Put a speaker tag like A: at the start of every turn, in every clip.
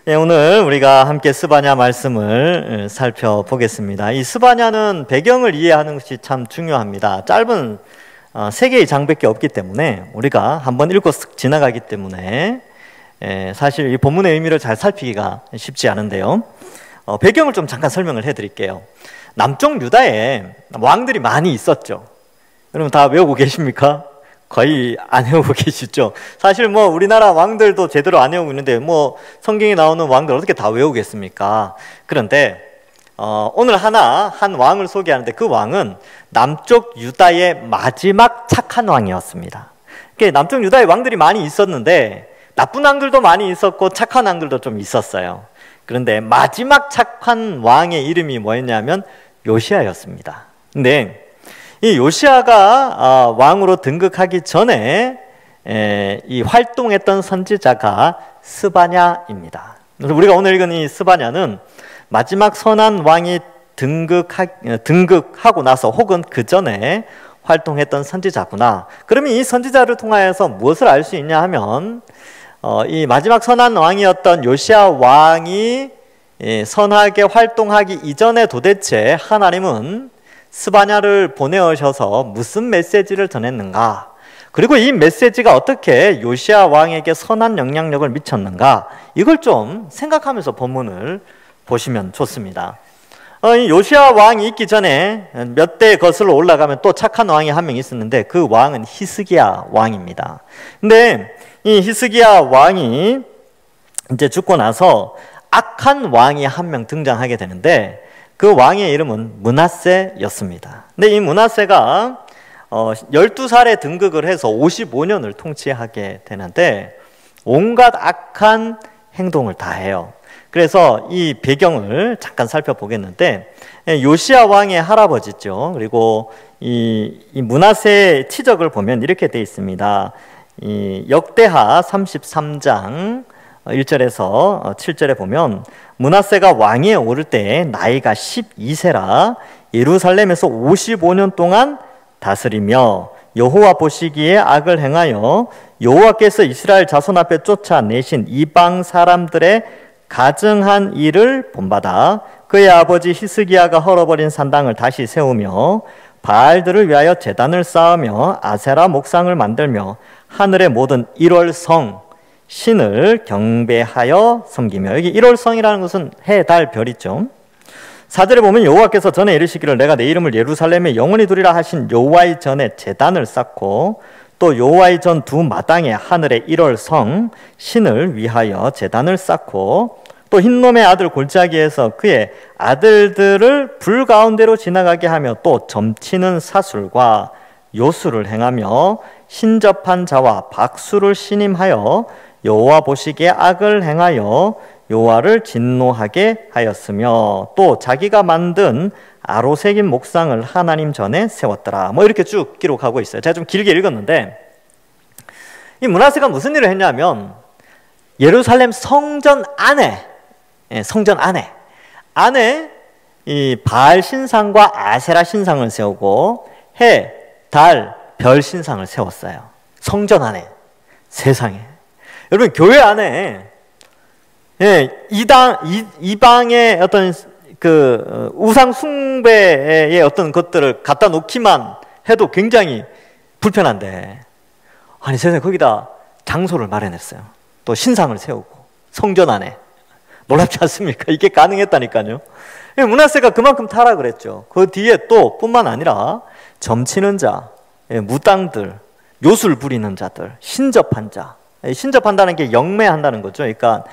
A: 네, 오늘 우리가 함께 스바냐 말씀을 살펴보겠습니다. 이 스바냐는 배경을 이해하는 것이 참 중요합니다. 짧은 3개의 장밖에 없기 때문에 우리가 한번 읽고 쓱 지나가기 때문에 사실 이 본문의 의미를 잘 살피기가 쉽지 않은데요. 배경을 좀 잠깐 설명을 해드릴게요. 남쪽 유다에 왕들이 많이 있었죠. 여러분 다 외우고 계십니까? 거의 안 외우고 계시죠? 사실 뭐 우리나라 왕들도 제대로 안 외우고 있는데 뭐 성경에 나오는 왕들 어떻게 다 외우겠습니까? 그런데 오늘 한 왕을 소개하는데 그 왕은 남쪽 유다의 마지막 착한 왕이었습니다. 남쪽 유다에 왕들이 많이 있었는데 나쁜 왕들도 많이 있었고 착한 왕들도 좀 있었어요. 그런데 마지막 착한 왕의 이름이 뭐였냐면 요시아였습니다. 근데 이 요시아가 왕으로 등극하기 전에 이 활동했던 선지자가 스바냐입니다. 그래서 우리가 오늘 읽은 이 스바냐는 마지막 선한 왕이 등극하고 나서 혹은 그 전에 활동했던 선지자구나. 그러면 이 선지자를 통하여서 무엇을 알 수 있냐 하면 이 마지막 선한 왕이었던 요시아 왕이 선하게 활동하기 이전에 도대체 하나님은 스바냐를 보내오셔서 무슨 메시지를 전했는가, 그리고 이 메시지가 어떻게 요시아 왕에게 선한 영향력을 미쳤는가, 이걸 좀 생각하면서 본문을 보시면 좋습니다. 이 요시아 왕이 있기 전에 몇 대 거슬러 올라가면 또 착한 왕이 한 명 있었는데 그 왕은 히스기야 왕입니다. 근데 이 히스기야 왕이 이제 죽고 나서 악한 왕이 한 명 등장하게 되는데 그 왕의 이름은 므낫세였습니다. 근데 이 므낫세가 12살에 등극을 해서 55년을 통치하게 되는데 온갖 악한 행동을 다 해요. 그래서 이 배경을 잠깐 살펴보겠는데 요시아 왕의 할아버지죠. 그리고 이 므낫세의 치적을 보면 이렇게 되어 있습니다. 이 역대하 33장 1절에서 7절에 보면 므낫세가 왕위에 오를 때 나이가 12세라 예루살렘에서 55년 동안 다스리며 여호와 보시기에 악을 행하여 여호와께서 이스라엘 자손 앞에 쫓아내신 이방 사람들의 가증한 일을 본받아 그의 아버지 히스기야가 헐어버린 산당을 다시 세우며 바알들을 위하여 제단을 쌓으며 아세라 목상을 만들며 하늘의 모든 일월성 신을 경배하여 섬기며, 여기 일월성이라는 것은 해, 달, 별이죠. 4절에 보면 여호와께서 전에 이르시기를 내가 내 이름을 예루살렘에 영원히 두리라 하신 여호와의 전에 제단을 쌓고 또 여호와의 전 두 마당에 하늘의 일월성 신을 위하여 제단을 쌓고 또 흰놈의 아들 골짜기에서 그의 아들들을 불 가운데로 지나가게 하며 또 점치는 사술과 요술을 행하며 신접한 자와 박수를 신임하여 여호와 보시기에 악을 행하여 여호와를 진노하게 하였으며 또 자기가 만든 아로새긴 목상을 하나님 전에 세웠더라. 뭐 이렇게 쭉 기록하고 있어요. 제가 좀 길게 읽었는데 이 므낫세가 무슨 일을 했냐면 예루살렘 성전 안에 이 바알 신상과 아세라 신상을 세우고 해, 달, 별 신상을 세웠어요. 성전 안에. 세상에. 여러분 교회 안에 이방의 어떤 그 우상 숭배의 어떤 것들을 갖다 놓기만 해도 굉장히 불편한데 아니 세상에 거기다 장소를 마련했어요. 또 신상을 세우고 성전 안에. 놀랍지 않습니까? 이게 가능했다니까요. 므낫세가 그만큼 타락을 했죠. 그 뒤에 또 뿐만 아니라 점치는 자, 무당들, 요술 부리는 자들, 신접한 자. 신접한다는 게 영매한다는 거죠. 그러니까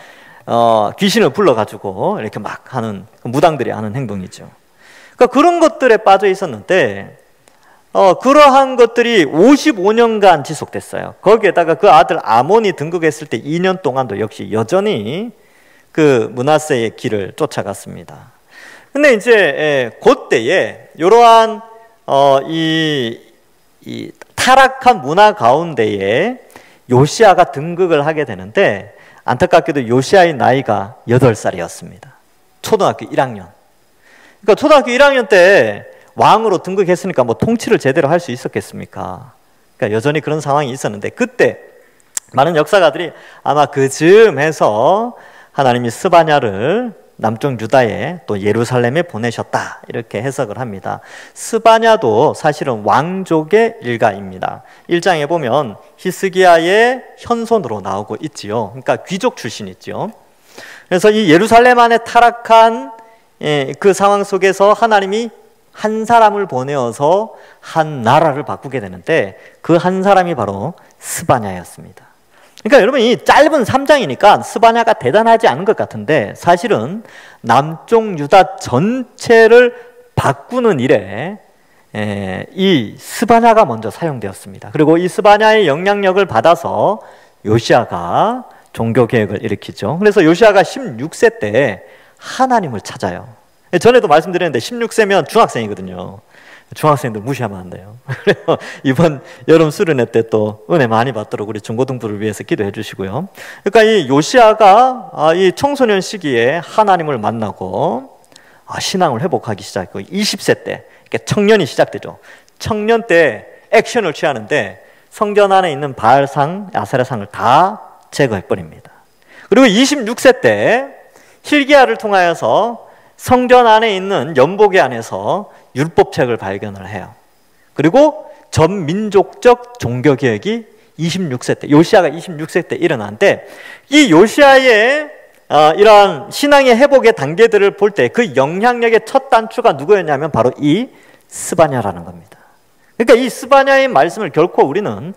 A: 귀신을 불러가지고 이렇게 막 하는 무당들이 하는 행동이죠. 그러니까 그런 것들에 빠져 있었는데 그러한 것들이 55년간 지속됐어요. 거기에다가 그 아들 아몬이 등극했을 때 2년 동안도 역시 여전히 그 므낫세의 길을 쫓아갔습니다. 근데 이제 그때에 이러한 이 타락한 문화 가운데에 요시아가 등극을 하게 되는데 안타깝게도 요시아의 나이가 8살이었습니다. 초등학교 1학년. 그러니까 초등학교 1학년 때 왕으로 등극했으니까 뭐 통치를 제대로 할 수 있었겠습니까? 그러니까 여전히 그런 상황이 있었는데 그때 많은 역사가들이 아마 그 즈음에서 하나님이 스바냐를 남쪽 유다에 또 예루살렘에 보내셨다 이렇게 해석을 합니다. 스바냐도 사실은 왕족의 일가입니다. 1장에 보면 히스기야의 현손으로 나오고 있지요. 그러니까 귀족 출신이지요. 그래서 이 예루살렘 안에 타락한 그 상황 속에서 하나님이 한 사람을 보내어서 한 나라를 바꾸게 되는데 그 한 사람이 바로 스바냐였습니다. 그러니까 여러분 이 짧은 3장이니까 스바냐가 대단하지 않은 것 같은데 사실은 남쪽 유다 전체를 바꾸는 일에 이 스바냐가 먼저 사용되었습니다. 그리고 이 스바냐의 영향력을 받아서 요시아가 종교개혁을 일으키죠. 그래서 요시아가 16세 때 하나님을 찾아요. 전에도 말씀드렸는데 16세면 중학생이거든요. 중학생들 무시하면 안 돼요. 그래서 이번 여름 수련회 때 또 은혜 많이 받도록 우리 중고등부를 위해서 기도해 주시고요. 그러니까 이 요시아가 이 청소년 시기에 하나님을 만나고 신앙을 회복하기 시작했고 20세 때 청년이 시작되죠. 청년 때 액션을 취하는데 성전 안에 있는 바알상, 아세라상을 다 제거해 버립니다. 그리고 26세 때 hil기야를 통하여서 성전 안에 있는 연복의 안에서 율법책을 발견을 해요. 그리고 전민족적 종교개혁이 26세 때, 요시아가 26세 때 일어나는데 이 요시아의 이러한 신앙의 회복의 단계들을 볼 때 그 영향력의 첫 단추가 누구였냐면 바로 이 스바냐라는 겁니다. 그러니까 이 스바냐의 말씀을 결코 우리는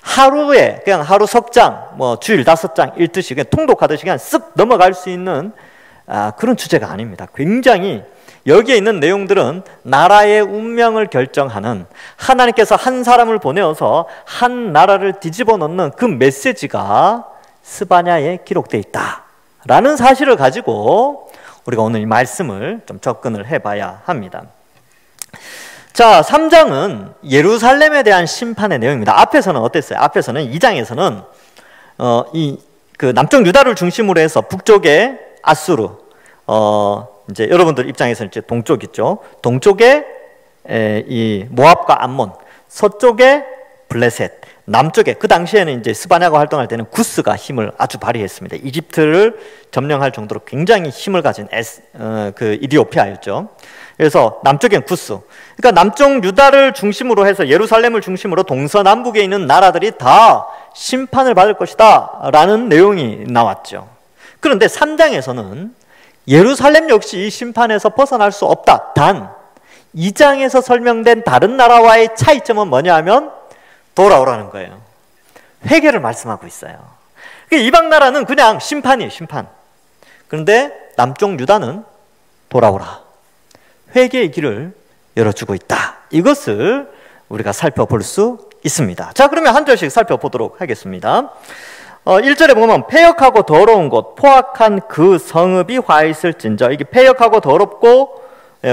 A: 하루에 그냥 하루 석장, 뭐 주일 5장 읽듯이 그냥 통독하듯이 그냥 쓱 넘어갈 수 있는 그런 주제가 아닙니다. 굉장히 여기에 있는 내용들은 나라의 운명을 결정하는 하나님께서 한 사람을 보내어서 한 나라를 뒤집어 놓는 그 메시지가 스바냐에 기록되어 있다라는 사실을 가지고 우리가 오늘 이 말씀을 좀 접근을 해봐야 합니다. 자, 3장은 예루살렘에 대한 심판의 내용입니다. 앞에서는 어땠어요? 앞에서는 2장에서는 그 남쪽 유다를 중심으로 해서 북쪽에 아수르, 이제 여러분들 입장에서는 이제 동쪽 있죠. 동쪽에 이 모압과 암몬, 서쪽에 블레셋, 남쪽에 그 당시에는 이제 스바냐가 활동할 때는 구스가 힘을 아주 발휘했습니다. 이집트를 점령할 정도로 굉장히 힘을 가진 그 이디오피아였죠. 그래서 남쪽엔 구스. 그러니까 남쪽 유다를 중심으로 해서 예루살렘을 중심으로 동서남북에 있는 나라들이 다 심판을 받을 것이다 라는 내용이 나왔죠. 그런데 3장에서는 예루살렘 역시 이 심판에서 벗어날 수 없다. 단 2장에서 설명된 다른 나라와의 차이점은 뭐냐 하면 돌아오라는 거예요. 회개를 말씀하고 있어요. 이방 나라는 그냥 심판이에요. 심판. 그런데 남쪽 유다는 돌아오라. 회개의 길을 열어주고 있다. 이것을 우리가 살펴볼 수 있습니다. 자, 그러면 한 절씩 살펴보도록 하겠습니다. 1절에 보면 패역하고 더러운 곳, 포악한 그 성읍이 화 있을진저. 이게 패역하고 더럽고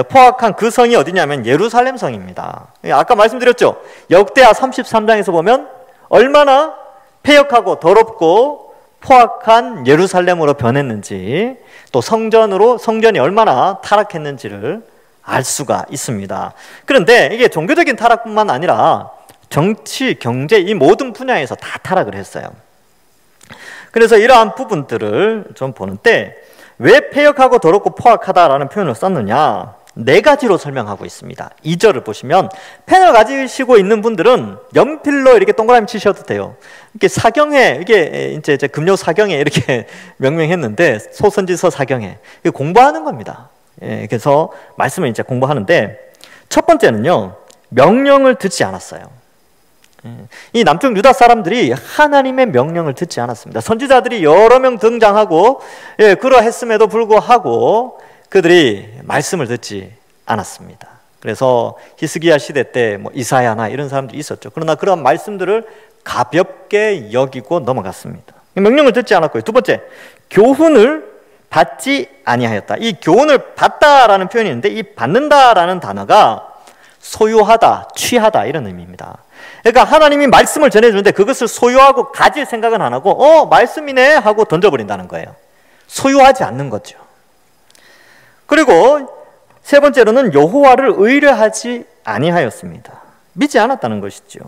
A: 포악한 그 성이 어디냐면 예루살렘 성입니다. 아까 말씀드렸죠. 역대하 33장에서 보면 얼마나 패역하고 더럽고 포악한 예루살렘으로 변했는지, 또 성전이 얼마나 타락했는지를 알 수가 있습니다. 그런데 이게 종교적인 타락뿐만 아니라 정치, 경제 이 모든 분야에서 다 타락을 했어요. 그래서 이러한 부분들을 좀 보는데 왜 패역하고 더럽고 포악하다라는 표현을 썼느냐, 4가지로 설명하고 있습니다. 2절을 보시면 펜을 가지시고 있는 분들은 연필로 이렇게 동그라미 치셔도 돼요. 이렇게 사경회, 이게 이제 금요 사경회 이렇게 명명했는데 소선지서 사경회 공부하는 겁니다. 그래서 말씀을 이제 공부하는데 첫 번째는요, 명령을 듣지 않았어요. 이 남쪽 유다 사람들이 하나님의 명령을 듣지 않았습니다. 선지자들이 여러 명 등장하고 그러했음에도 불구하고 그들이 말씀을 듣지 않았습니다. 그래서 히스기야 시대 때 뭐 이사야나 이런 사람들이 있었죠. 그러나 그런 말씀들을 가볍게 여기고 넘어갔습니다. 명령을 듣지 않았고요. 두 번째, 교훈을 받지 아니하였다. 이 교훈을 받다라는 표현이 있는데 이 받는다라는 단어가 소유하다, 취하다 이런 의미입니다. 그러니까 하나님이 말씀을 전해주는데 그것을 소유하고 가질 생각은 안 하고 말씀이네 하고 던져버린다는 거예요. 소유하지 않는 거죠. 그리고 세 번째로는 여호와를 의뢰하지 아니하였습니다. 믿지 않았다는 것이죠.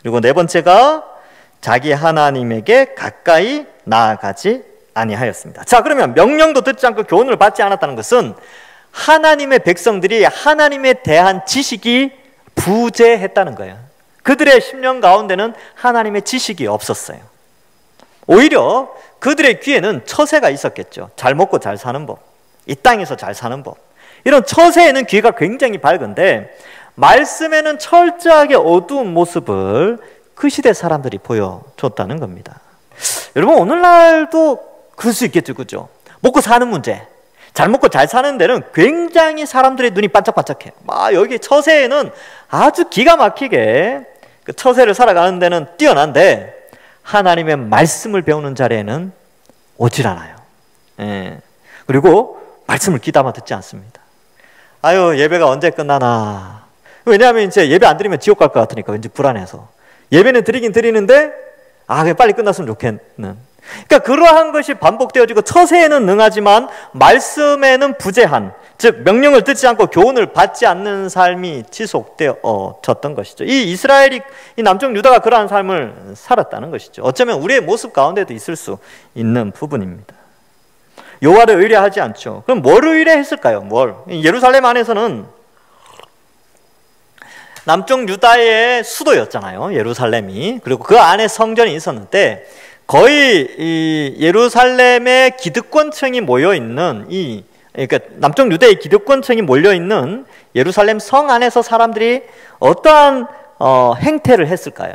A: 그리고 네 번째가 자기 하나님에게 가까이 나아가지 아니하였습니다. 자, 그러면 명령도 듣지 않고 교훈을 받지 않았다는 것은 하나님의 백성들이 하나님에 대한 지식이 부재했다는 거예요. 그들의 심령 가운데는 하나님의 지식이 없었어요. 오히려 그들의 귀에는 처세가 있었겠죠. 잘 먹고 잘 사는 법, 이 땅에서 잘 사는 법, 이런 처세에는 귀가 굉장히 밝은데 말씀에는 철저하게 어두운 모습을 그 시대 사람들이 보여줬다는 겁니다. 여러분, 오늘날도 그럴 수 있겠죠, 그죠? 먹고 사는 문제, 잘 먹고 잘 사는 데는 굉장히 사람들의 눈이 반짝반짝해요. 여기 처세에는 아주 기가 막히게 그 처세를 살아가는 데는 뛰어난데 하나님의 말씀을 배우는 자리에는 오질 않아요. 그리고 말씀을 귀담아 듣지 않습니다. 아유, 예배가 언제 끝나나. 왜냐하면 이제 예배 안 드리면 지옥 갈 것 같으니까 왠지 불안해서. 예배는 드리긴 드리는데 그냥 빨리 끝났으면 좋겠는. 그러니까 그러한 것이 반복되어지고 처세에는 능하지만 말씀에는 부재한, 즉 명령을 듣지 않고 교훈을 받지 않는 삶이 지속되어졌던 것이죠. 이 이스라엘이, 이 남쪽 유다가 그러한 삶을 살았다는 것이죠. 어쩌면 우리의 모습 가운데도 있을 수 있는 부분입니다. 여호와를 의뢰하지 않죠. 그럼 뭘 의뢰했을까요? 예루살렘 안에서는 남쪽 유다의 수도였잖아요, 예루살렘이. 그리고 그 안에 성전이 있었는데 거의 이 예루살렘의 기득권층이 모여있는, 그러니까 남쪽 유다의 기득권층이 몰려있는 예루살렘 성 안에서 사람들이 어떠한 행태를 했을까요?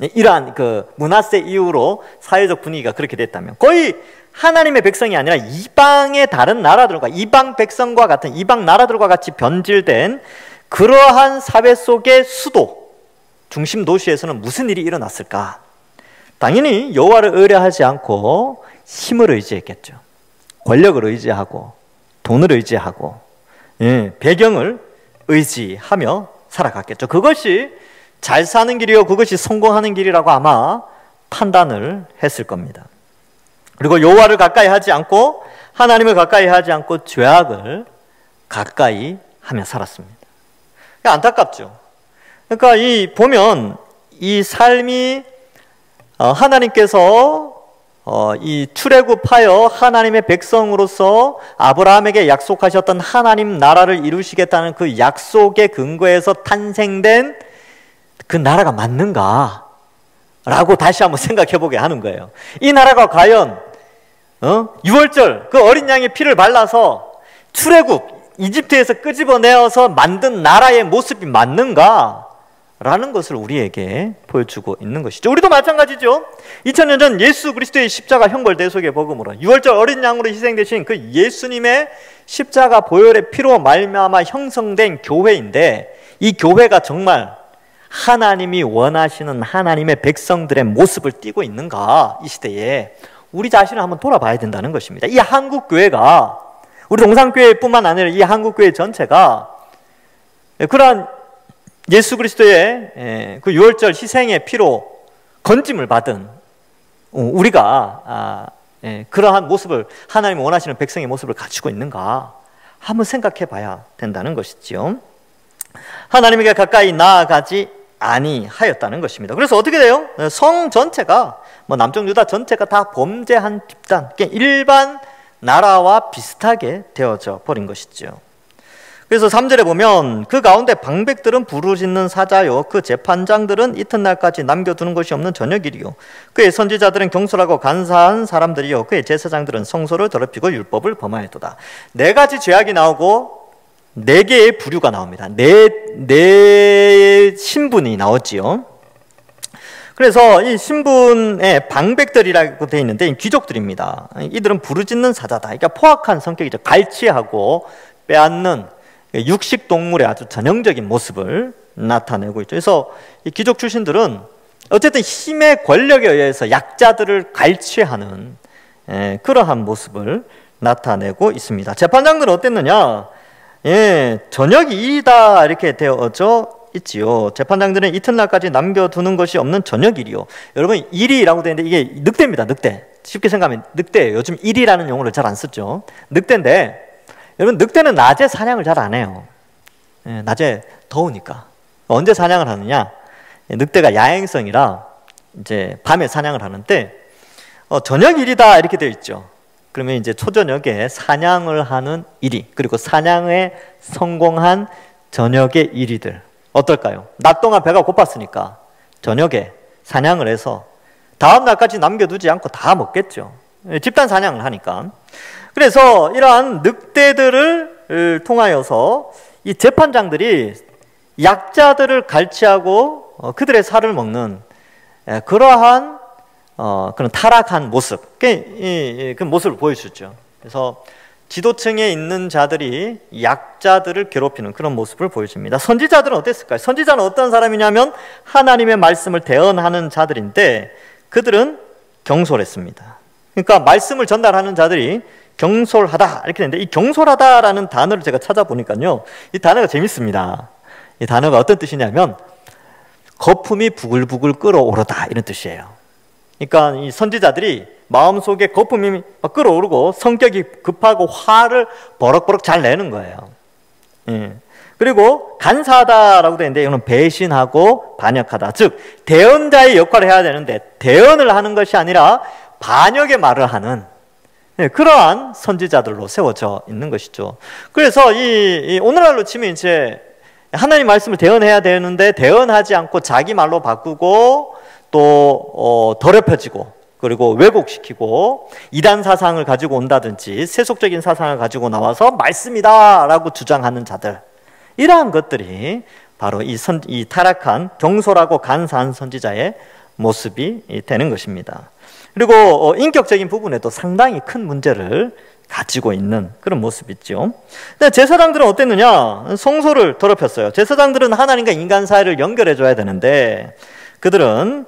A: 이러한 그 므낫세 이후로 사회적 분위기가 그렇게 됐다면 거의 하나님의 백성이 아니라 이방의 다른 나라들과 이방 백성과 같은 이방 나라들과 같이 변질된 그러한 사회 속의 수도, 중심 도시에서는 무슨 일이 일어났을까? 당연히 여호와를 의뢰하지 않고 힘을 의지했겠죠. 권력을 의지하고 돈을 의지하고 배경을 의지하며 살아갔겠죠. 그것이 잘 사는 길이요, 그것이 성공하는 길이라고 아마 판단을 했을 겁니다. 그리고 여호와를 가까이 하지 않고 하나님을 가까이 하지 않고 죄악을 가까이 하며 살았습니다. 안타깝죠. 그러니까 보면 이 삶이 하나님께서 이 출애굽하여 하나님의 백성으로서 아브라함에게 약속하셨던 하나님 나라를 이루시겠다는 그 약속의 근거에서 탄생된 그 나라가 맞는가? 라고 다시 한번 생각해보게 하는 거예요. 이 나라가 과연 유월절 그 어린 양의 피를 발라서 출애굽 이집트에서 끄집어내어서 만든 나라의 모습이 맞는가? 라는 것을 우리에게 보여주고 있는 것이죠. 우리도 마찬가지죠. 2000년 전 예수 그리스도의 십자가 형벌 대속의 복음으로 유월절 어린 양으로 희생되신 그 예수님의 십자가 보혈의 피로 말미암아 형성된 교회인데 이 교회가 정말 하나님이 원하시는 하나님의 백성들의 모습을 띠고 있는가? 이 시대에 우리 자신을 한번 돌아봐야 된다는 것입니다. 이 한국교회가, 우리 동산교회뿐만 아니라 이 한국교회 전체가 그러한 예수 그리스도의 그 유월절 희생의 피로 건짐을 받은 우리가 그러한 모습을, 하나님이 원하시는 백성의 모습을 갖추고 있는가 한번 생각해 봐야 된다는 것이지요. 하나님에게 가까이 나아가지 아니하였다는 것입니다. 그래서 어떻게 돼요? 성 전체가, 남쪽 유다 전체가 다 범죄한 집단, 일반 나라와 비슷하게 되어져 버린 것이죠. 그래서 3절에 보면 그 가운데 방백들은 부르짖는 사자요, 그 재판장들은 이튿날까지 남겨두는 것이 없는 저녁일이요, 그의 선지자들은 경솔하고 간사한 사람들이요, 그의 제사장들은 성소를 더럽히고 율법을 범하였도다. 4가지 죄악이 나오고 4개의 부류가 나옵니다. 네 신분이 나오지요. 그래서 이 신분의 방백들이라고 되어 있는데 귀족들입니다. 이들은 부르짖는 사자다. 그러니까 포악한 성격이죠. 갈취하고 빼앗는 육식 동물의 아주 전형적인 모습을 나타내고 있죠. 그래서 이 귀족 출신들은 어쨌든 힘의 권력에 의해서 약자들을 갈취하는 그러한 모습을 나타내고 있습니다. 재판장들은 어땠느냐? 저녁이 일이다 이렇게 되어져 있지요. 재판장들은 이튿날까지 남겨두는 것이 없는 저녁일이요. 여러분, 일이라고 되어 있는데 이게 늑대입니다. 늑대. 쉽게 생각하면 늑대예요. 요즘 일이라는 용어를 잘 안 쓰죠. 늑대인데 여러분, 늑대는 낮에 사냥을 잘 안 해요. 낮에 더우니까. 언제 사냥을 하느냐? 늑대가 야행성이라 이제 밤에 사냥을 하는데 저녁일이다 이렇게 되어 있죠. 그러면 이제 초저녁에 사냥을 하는 일이, 그리고 사냥에 성공한 저녁의 일이들 어떨까요? 낮 동안 배가 고팠으니까 저녁에 사냥을 해서 다음 날까지 남겨두지 않고 다 먹겠죠. 집단 사냥을 하니까. 그래서 이러한 늑대들을 통하여서 이 재판장들이 약자들을 갈취하고 그들의 살을 먹는 그러한 그런 타락한 모습, 그 모습을 보여주죠. 그래서 지도층에 있는 자들이 약자들을 괴롭히는 그런 모습을 보여줍니다. 선지자들은 어땠을까요? 선지자는 어떤 사람이냐면 하나님의 말씀을 대언하는 자들인데 그들은 경솔했습니다. 그러니까 말씀을 전달하는 자들이 경솔하다 이렇게 되는데, 이 경솔하다라는 단어를 제가 찾아보니까요, 이 단어가 재밌습니다. 이 단어가 어떤 뜻이냐면 거품이 부글부글 끓어오르다 이런 뜻이에요. 그러니까 이 선지자들이 마음속에 거품이 끓어오르고 성격이 급하고 화를 버럭버럭 잘 내는 거예요. 그리고 간사하다라고 되는데 이거는 배신하고 반역하다, 즉 대언자의 역할을 해야 되는데 대언을 하는 것이 아니라 반역의 말을 하는 그러한 선지자들로 세워져 있는 것이죠. 그래서 이 오늘날로 치면 이제 하나님 말씀을 대언해야 되는데 대언하지 않고 자기 말로 바꾸고 또 더럽혀지고 그리고 왜곡시키고 이단 사상을 가지고 온다든지 세속적인 사상을 가지고 나와서 말씀이다라고 주장하는 자들, 이러한 것들이 바로 이 타락한 경솔하고 간사한 선지자의 모습이 되는 것입니다. 그리고 인격적인 부분에도 상당히 큰 문제를 가지고 있는 그런 모습이죠. 근데 제사장들은 어땠느냐? 성소를 더럽혔어요. 제사장들은 하나님과 인간 사이를 연결해 줘야 되는데 그들은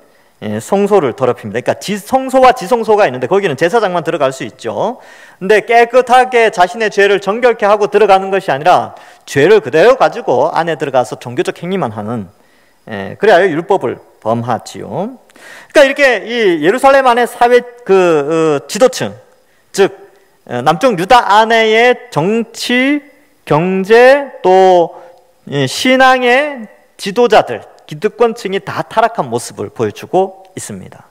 A: 성소를 더럽힙니다. 그러니까 성소와 지성소가 있는데 거기는 제사장만 들어갈 수 있죠. 근데 깨끗하게 자신의 죄를 정결케 하고 들어가는 것이 아니라 죄를 그대로 가지고 안에 들어가서 종교적 행위만 하는, 그래야 율법을 범하지요. 그러니까 이렇게 이 예루살렘 안에 사회 지도층, 즉 남쪽 유다 안에의 정치, 경제 또 신앙의 지도자들, 기득권층이 다 타락한 모습을 보여주고 있습니다.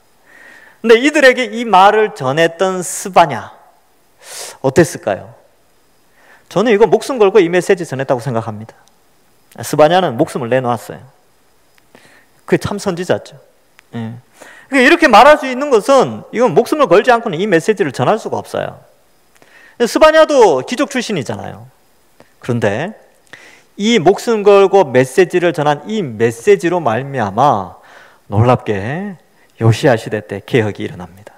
A: 근데 이들에게 이 말을 전했던 스바냐 어땠을까요? 저는 이거 목숨 걸고 이 메시지 전했다고 생각합니다. 스바냐는 목숨을 내놓았어요. 그게 참 선지자죠. 이렇게 말할 수 있는 것은 이건 목숨을 걸지 않고는 이 메시지를 전할 수가 없어요. 스바냐도 귀족 출신이잖아요. 그런데 이 목숨 걸고 메시지를 전한 이 메시지로 말미암아 놀랍게 요시야 시대 때 개혁이 일어납니다.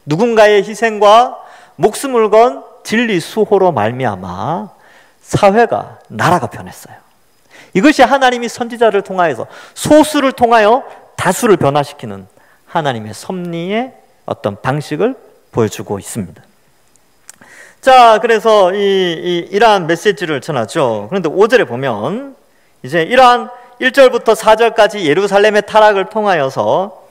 A: 누군가의 희생과 목숨을 건 진리 수호로 말미암아 사회가, 나라가 변했어요. 이것이 하나님이 선지자를 통하여서 소수를 통하여 다수를 변화시키는 하나님의 섭리의 어떤 방식을 보여주고 있습니다. 자, 그래서 이러한 메시지를 전하죠. 그런데 5절에 보면 이제 이러한 1절부터 4절까지 예루살렘의 타락을 통하여서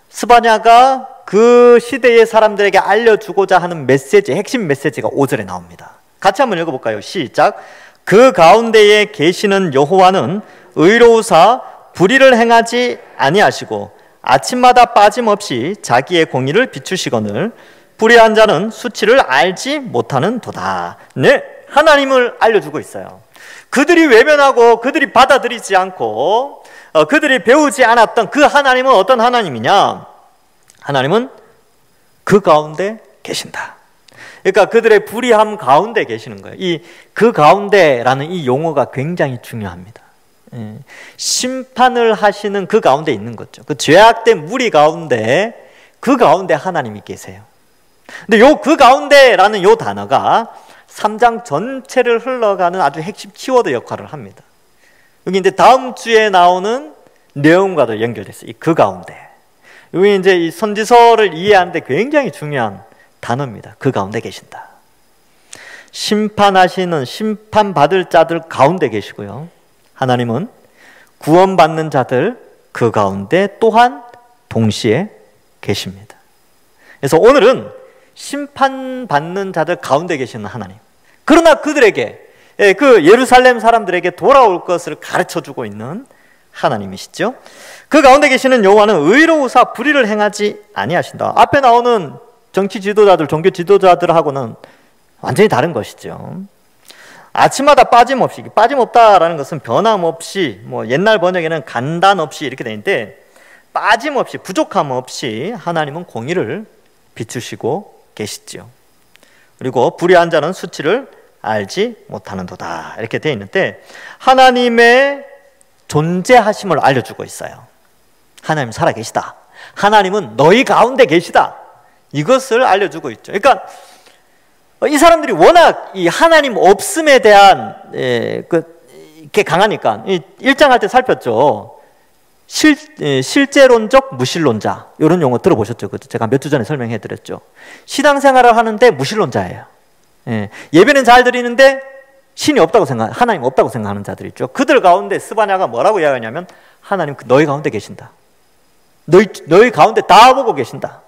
A: 스바냐가 그 시대의 사람들에게 알려주고자 하는 메시지, 핵심 메시지가 5절에 나옵니다. 같이 한번 읽어볼까요? 시작. 그 가운데에 계시는 여호와는 의로우사 불의를 행하지 아니하시고 아침마다 빠짐없이 자기의 공의를 비추시거늘 불의한 자는 수치를 알지 못하는 도다. 네, 하나님을 알려주고 있어요. 그들이 외면하고 그들이 받아들이지 않고 그들이 배우지 않았던 그 하나님은 어떤 하나님이냐? 하나님은 그 가운데 계신다. 그러니까 그들의 불의함 가운데 계시는 거예요. 그 가운데라는 이 용어가 굉장히 중요합니다. 심판을 하시는 그 가운데 있는 거죠. 그 죄악된 무리 가운데, 그 가운데 하나님이 계세요. 근데 그 가운데라는 요 단어가 3장 전체를 흘러가는 아주 핵심 키워드 역할을 합니다. 여기 이제 다음 주에 나오는 내용과도 연결됐어요. 그 가운데. 여기 이제 이 선지서를 이해하는데 굉장히 중요한 단어입니다. 그 가운데 계신다. 심판하시는, 심판받을 자들 가운데 계시고요. 하나님은 구원받는 자들 그 가운데 또한 동시에 계십니다. 그래서 오늘은 심판받는 자들 가운데 계시는 하나님, 그러나 그들에게, 그 예루살렘 사람들에게 돌아올 것을 가르쳐주고 있는 하나님이시죠. 그 가운데 계시는 여호와는 의로우사 불의를 행하지 아니하신다. 앞에 나오는 정치 지도자들, 종교 지도자들하고는 완전히 다른 것이죠. 아침마다 빠짐없다라는 것은 변함없이, 뭐 옛날 번역에는 간단 없이 이렇게 되어 있는데, 빠짐없이, 부족함 없이 하나님은 공의를 비추시고 계시죠. 그리고 불의한 자는 수치를 알지 못하는도다 이렇게 되어 있는데, 하나님의 존재하심을 알려주고 있어요. 하나님 살아계시다. 하나님은 너희 가운데 계시다. 이것을 알려주고 있죠. 그러니까 이 사람들이 워낙 이 하나님 없음에 대한 게 강하니까 1장 할 때 살폈죠. 실제론적 무신론자, 이런 용어 들어보셨죠? 제가 몇 주 전에 설명해 드렸죠. 신앙생활을 하는데 무신론자예요. 예배는 잘 드리는데 신이 없다고 하나님 없다고 생각하는 자들이 있죠. 그들 가운데 스바냐가 뭐라고 이야기하냐면, 하나님 너희 가운데 계신다. 너희 가운데 다 보고 계신다.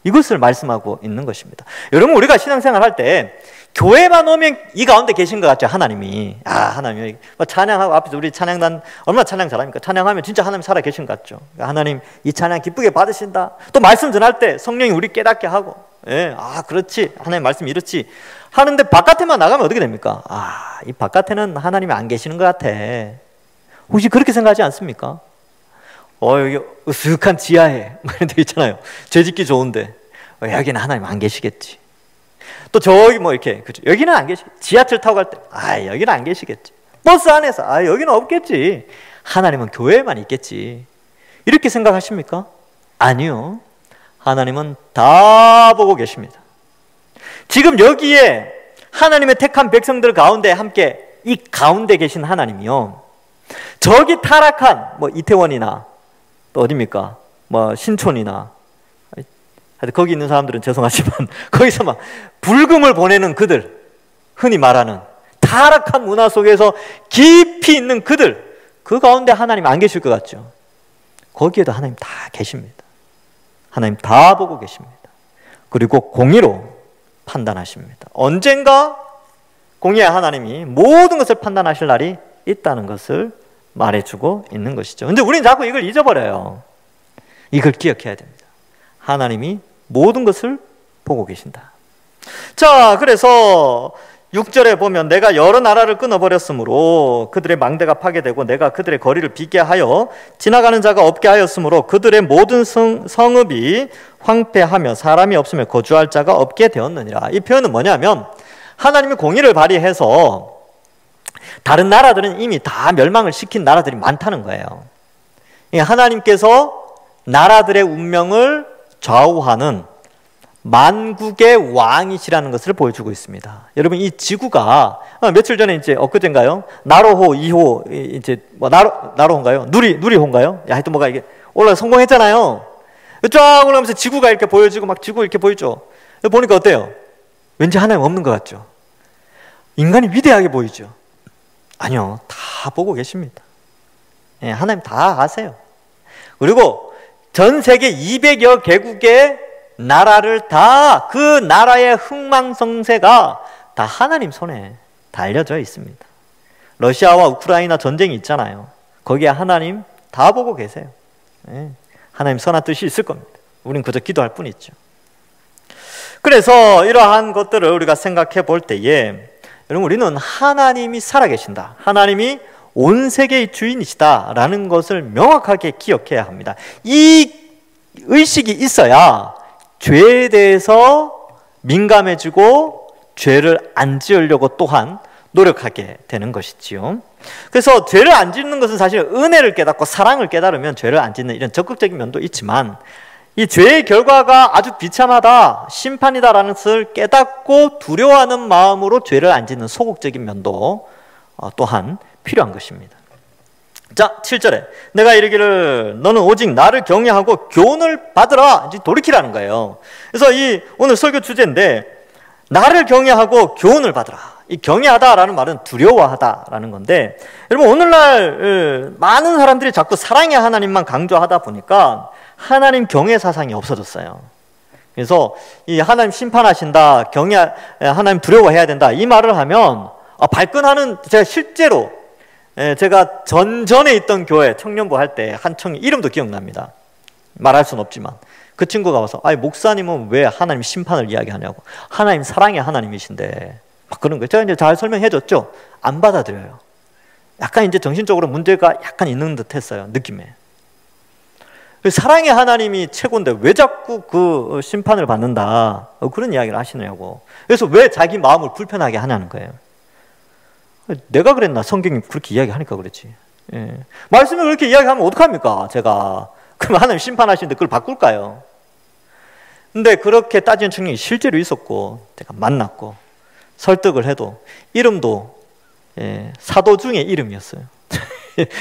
A: 이것을 말씀하고 있는 것입니다. 여러분, 우리가 신앙생활 할 때 교회만 오면 이 가운데 계신 것 같죠, 하나님이. 하나님이 찬양하고, 앞에서 우리 찬양단 얼마나 찬양 잘합니까? 찬양하면 진짜 하나님 살아 계신 것 같죠. 하나님 이 찬양 기쁘게 받으신다. 또 말씀 전할 때 성령이 우리 깨닫게 하고, 그렇지, 하나님 말씀 이렇지 하는데, 바깥에만 나가면 어떻게 됩니까? 이 바깥에는 하나님이 안 계시는 것 같아. 혹시 그렇게 생각하지 않습니까? 여기 으슥한 지하에 이런 데 있잖아요. 죄 짓기 좋은데 여기는 하나님 안 계시겠지. 또 저기 이렇게, 그죠? 여기는 안 계시. 지하철 타고 갈 때 여기는 안 계시겠지. 버스 안에서 여기는 없겠지. 하나님은 교회에만 있겠지. 이렇게 생각하십니까? 아니요. 하나님은 다 보고 계십니다. 지금 여기에 하나님의 택한 백성들 가운데 함께 이 가운데 계신 하나님이요, 저기 타락한 이태원이나 또 어디입니까? 신촌이나, 거기 있는 사람들은 죄송하지만 거기서 막 불금을 보내는 그들, 흔히 말하는 타락한 문화 속에서 깊이 있는 그들, 그 가운데 하나님 안 계실 것 같죠? 거기에도 하나님 다 계십니다. 하나님 다 보고 계십니다. 그리고 공의로 판단하십니다. 언젠가 공의의 하나님이 모든 것을 판단하실 날이 있다는 것을 말해주고 있는 것이죠. 근데 우리는 자꾸 이걸 잊어버려요. 이걸 기억해야 됩니다. 하나님이 모든 것을 보고 계신다. 자, 그래서 6절에 보면, 내가 여러 나라를 끊어버렸으므로 그들의 망대가 파괴되고 내가 그들의 거리를 비게 하여 지나가는 자가 없게 하였으므로 그들의 모든 성읍이 황폐하며 사람이 없으며 거주할 자가 없게 되었느니라. 이 표현은 뭐냐면, 하나님이 공의를 발휘해서 다른 나라들은 이미 다 멸망을 시킨 나라들이 많다는 거예요. 하나님께서 나라들의 운명을 좌우하는 만국의 왕이시라는 것을 보여주고 있습니다. 여러분, 이 지구가 며칠 전에 엊그제인가요? 나로호 2호 나로호인가요? 누리호인가요? 하여튼 이게 올라 성공했잖아요. 쫙 올라오면서 지구가 이렇게 보여지고 지구 이렇게 보이죠. 보니까 어때요? 왠지 하나님 없는 것 같죠? 인간이 위대하게 보이죠? 아니요, 다 보고 계십니다. 하나님 다 아세요. 그리고 전 세계 200여 개국의 나라를 다, 그 나라의 흥망성쇠가 다 하나님 손에 달려져 있습니다. 러시아와 우크라이나 전쟁이 있잖아요. 거기에 하나님 다 보고 계세요. 하나님 선한 뜻이 있을 겁니다. 우린 그저 기도할 뿐이죠. 그래서 이러한 것들을 우리가 생각해 볼 때에, 여러분, 우리는 하나님이 살아계신다, 하나님이 온 세계의 주인이시다라는 것을 명확하게 기억해야 합니다. 이 의식이 있어야 죄에 대해서 민감해지고 죄를 안 지으려고 또한 노력하게 되는 것이지요. 그래서 죄를 안 짓는 것은 사실 은혜를 깨닫고 사랑을 깨달으면 죄를 안 짓는 이런 적극적인 면도 있지만, 이 죄의 결과가 아주 비참하다, 심판이다라는 것을 깨닫고 두려워하는 마음으로 죄를 안 짓는 소극적인 면도 또한 필요한 것입니다. 자, 7절에 내가 이르기를 너는 오직 나를 경외하고 교훈을 받으라, 이제 돌이키라는 거예요. 그래서 이 오늘 설교 주제인데, 나를 경외하고 교훈을 받으라. 이 경외하다라는 말은 두려워하다라는 건데, 여러분, 오늘날 많은 사람들이 자꾸 사랑의 하나님만 강조하다 보니까 하나님 경외 사상이 없어졌어요. 그래서 이 하나님 심판하신다, 하나님 두려워해야 된다, 이 말을 하면 발끈하는, 제가 실제로 제가 전에 있던 교회 청년부 할 때 한 청년 이름도 기억납니다. 말할 수는 없지만 그 친구가 와서 아니 목사님은 왜 하나님 심판을 이야기하냐고. 하나님 사랑의 하나님이신데 막 그런 거예요. 제가 이제 잘 설명해 줬죠. 안 받아들여요. 약간 이제 정신적으로 문제가 약간 있는 듯 했어요. 느낌에. 사랑의 하나님이 최고인데 왜 자꾸 그 심판을 받는다 그런 이야기를 하시냐고. 그래서 왜 자기 마음을 불편하게 하냐는 거예요. 내가 그랬나? 성경이 그렇게 이야기하니까 그렇지. 예. 말씀을 그렇게 이야기하면 어떡합니까 제가. 그럼 하나님 심판하시는데 그걸 바꿀까요? 근데 그렇게 따지는 청년이 실제로 있었고 제가 만났고 설득을 해도 이름도 사도 중에 이름이었어요.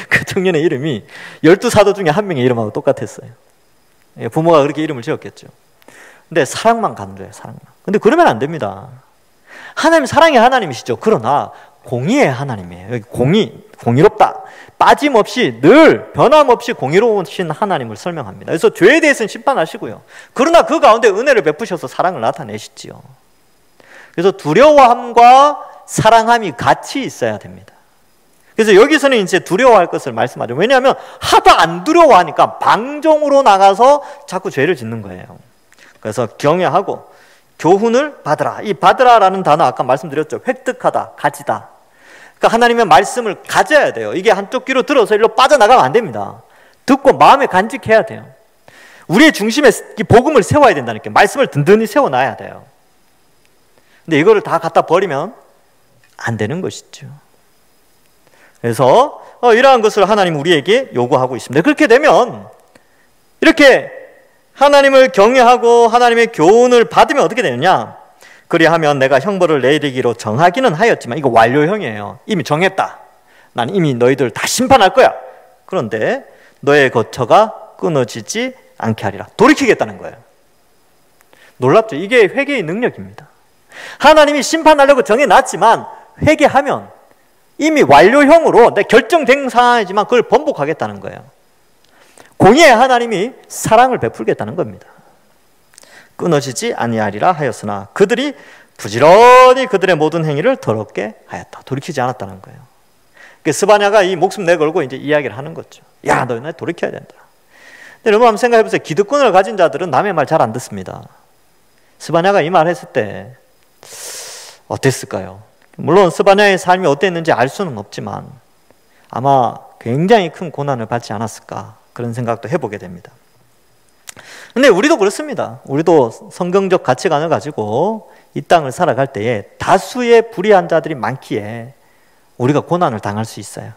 A: 그 청년의 이름이 12사도 중에 한 명의 이름하고 똑같았어요. 부모가 그렇게 이름을 지었겠죠. 근데 사랑만 간대요. 사랑만. 근데 그러면 안 됩니다. 하나님 사랑의 하나님이시죠. 그러나 공의의 하나님이에요. 여기 공의롭다. 빠짐없이 늘 변함없이 공의로우신 하나님을 설명합니다. 그래서 죄에 대해서는 심판하시고요. 그러나 그 가운데 은혜를 베푸셔서 사랑을 나타내시지요. 그래서 두려워함과 사랑함이 같이 있어야 됩니다. 그래서 여기서는 이제 두려워할 것을 말씀하죠. 왜냐하면 하도 안 두려워하니까 방종으로 나가서 자꾸 죄를 짓는 거예요. 그래서 경외하고 교훈을 받으라. 이 받으라라는 단어 아까 말씀드렸죠. 획득하다, 가지다. 그러니까 하나님의 말씀을 가져야 돼요. 이게 한쪽 귀로 들어서 일로 빠져나가면 안 됩니다. 듣고 마음에 간직해야 돼요. 우리의 중심에 이 복음을 세워야 된다니까. 말씀을 든든히 세워놔야 돼요. 근데 이거를 다 갖다 버리면 안 되는 것이죠. 그래서 이러한 것을 하나님 우리에게 요구하고 있습니다. 그렇게 되면 이렇게 하나님을 경외하고 하나님의 교훈을 받으면 어떻게 되느냐? 그리하면 내가 형벌을 내리기로 정하기는 하였지만 이거 완료형이에요. 이미 정했다. 난 이미 너희들 다 심판할 거야. 그런데 너의 거처가 끊어지지 않게 하리라. 돌이키겠다는 거예요. 놀랍죠? 이게 회개의 능력입니다. 하나님이 심판하려고 정해놨지만 회개하면 이미 완료형으로 내 결정된 상황이지만 그걸 번복하겠다는 거예요. 공의의 하나님이 사랑을 베풀겠다는 겁니다. 끊어지지 아니하리라 하였으나 그들이 부지런히 그들의 모든 행위를 더럽게 하였다. 돌이키지 않았다는 거예요. 스바냐가 이 목숨 내걸고 이제 이야기를 하는 거죠. 야, 너 돌이켜야 된다. 근데 여러분 한번 생각해 보세요. 기득권을 가진 자들은 남의 말 잘 안 듣습니다. 스바냐가 이 말 했을 때 어땠을까요? 물론 스바냐의 삶이 어땠는지 알 수는 없지만 아마 굉장히 큰 고난을 받지 않았을까 그런 생각도 해보게 됩니다. 근데 우리도 그렇습니다. 우리도 성경적 가치관을 가지고 이 땅을 살아갈 때에 다수의 불의한 자들이 많기에 우리가 고난을 당할 수 있어요.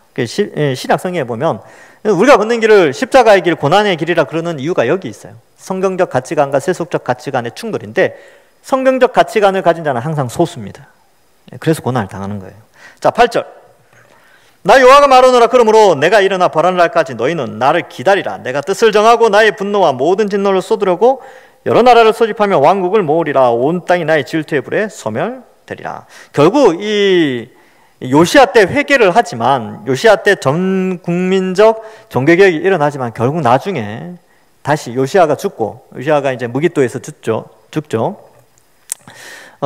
A: 신약 성경에 보면 우리가 걷는 길을 십자가의 길, 고난의 길이라 그러는 이유가 여기 있어요. 성경적 가치관과 세속적 가치관의 충돌인데 성경적 가치관을 가진 자는 항상 소수입니다. 그래서 고난을 당하는 거예요. 자, 8절. 나 여호와가 말하노라. 그러므로 내가 일어나 벌하는 날까지 너희는 나를 기다리라. 내가 뜻을 정하고 나의 분노와 모든 진노를 쏟으려고 여러 나라를 소집하며 왕국을 모으리라. 온 땅이 나의 질투의 불에 소멸되리라. 결국 이 요시야 때 회개를 하지만 요시야 때 전 국민적 종교개혁이 일어나지만 결국 나중에 다시 요시야가 죽고 요시야가 이제 무기또에서 죽죠.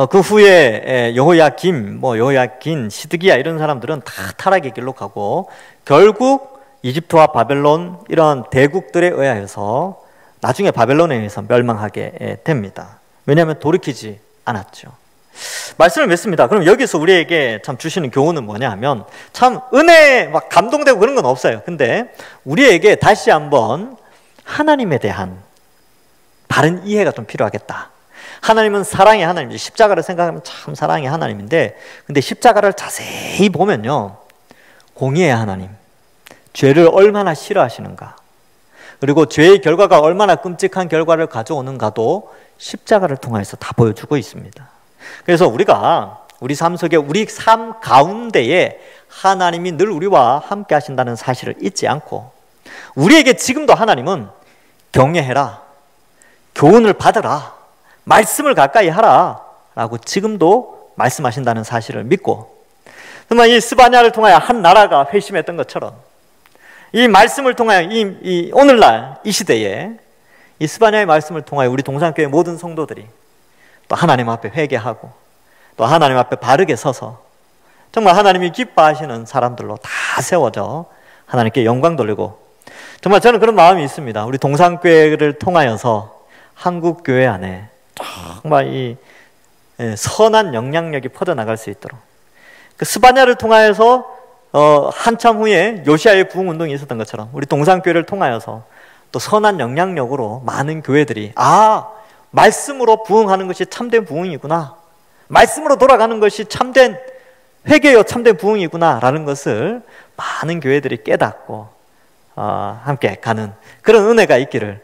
A: 그 후에 여호야김, 여호야긴, 시드기야 이런 사람들은 다 타락의 길로 가고 결국 이집트와 바벨론 이런 대국들에 의하여서 나중에 바벨론에 의해서 멸망하게 됩니다. 왜냐하면 돌이키지 않았죠. 말씀을 맺습니다. 그럼 여기서 우리에게 참 주시는 교훈은 뭐냐 하면 참 은혜에 막 감동되고 그런 건 없어요. 근데 우리에게 다시 한번 하나님에 대한 바른 이해가 좀 필요하겠다. 하나님은 사랑의 하나님이지. 십자가를 생각하면 참 사랑의 하나님인데 근데 십자가를 자세히 보면요 공의의 하나님, 죄를 얼마나 싫어하시는가, 그리고 죄의 결과가 얼마나 끔찍한 결과를 가져오는가도 십자가를 통해서 다 보여주고 있습니다. 그래서 우리가 우리 삶 속에 우리 삶 가운데에 하나님이 늘 우리와 함께 하신다는 사실을 잊지 않고 우리에게 지금도 하나님은 경외해라, 교훈을 받으라, 말씀을 가까이 하라 라고 지금도 말씀하신다는 사실을 믿고 정말 이 스바냐를 통하여 한 나라가 회심했던 것처럼 이 말씀을 통하여 이 오늘날 이 시대에 이 스바냐의 말씀을 통하여 우리 동산교회 모든 성도들이 또 하나님 앞에 회개하고 또 하나님 앞에 바르게 서서 정말 하나님이 기뻐하시는 사람들로 다 세워져 하나님께 영광 돌리고 정말 저는 그런 마음이 있습니다. 우리 동산교회를 통하여서 한국 교회 안에 정말 이 선한 영향력이 퍼져나갈 수 있도록, 그 스바냐를 통하여서 한참 후에 요시아의 부흥 운동이 있었던 것처럼 우리 동산교회를 통하여서 또 선한 영향력으로 많은 교회들이 말씀으로 부흥하는 것이 참된 부흥이구나, 말씀으로 돌아가는 것이 참된 회개요 참된 부흥이구나 라는 것을 많은 교회들이 깨닫고 함께 가는 그런 은혜가 있기를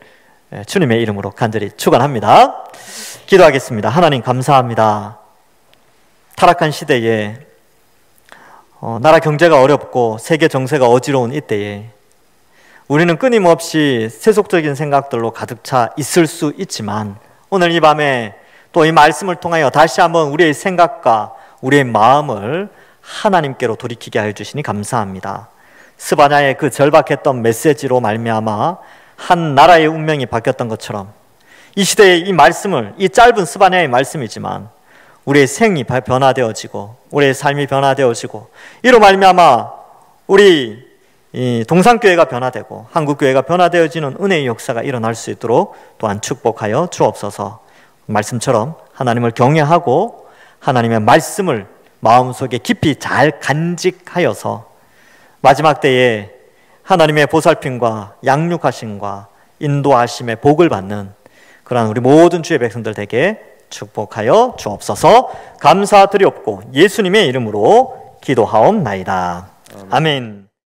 A: 주님의 이름으로 간절히 축원합니다. 기도하겠습니다. 하나님 감사합니다. 타락한 시대에 나라 경제가 어렵고 세계 정세가 어지러운 이때에 우리는 끊임없이 세속적인 생각들로 가득 차 있을 수 있지만, 오늘 이 밤에 또 이 말씀을 통하여 다시 한번 우리의 생각과 우리의 마음을 하나님께로 돌이키게 하여 주시니 감사합니다. 스바냐의 그 절박했던 메시지로 말미암아 한 나라의 운명이 바뀌었던 것처럼 이 시대의 이 말씀을, 이 짧은 스바냐의 말씀이지만 우리의 생이 변화되어지고 우리의 삶이 변화되어지고 이로 말미암아 우리 이 동산교회가 변화되고 한국교회가 변화되어지는 은혜의 역사가 일어날 수 있도록 또한 축복하여 주옵소서. 말씀처럼 하나님을 경외하고 하나님의 말씀을 마음속에 깊이 잘 간직하여서 마지막 때에 하나님의 보살핌과 양육하심과 인도하심의 복을 받는 그러한 우리 모든 주의 백성들 되게 축복하여 주옵소서. 감사드리옵고 예수님의 이름으로 기도하옵나이다. 아멘.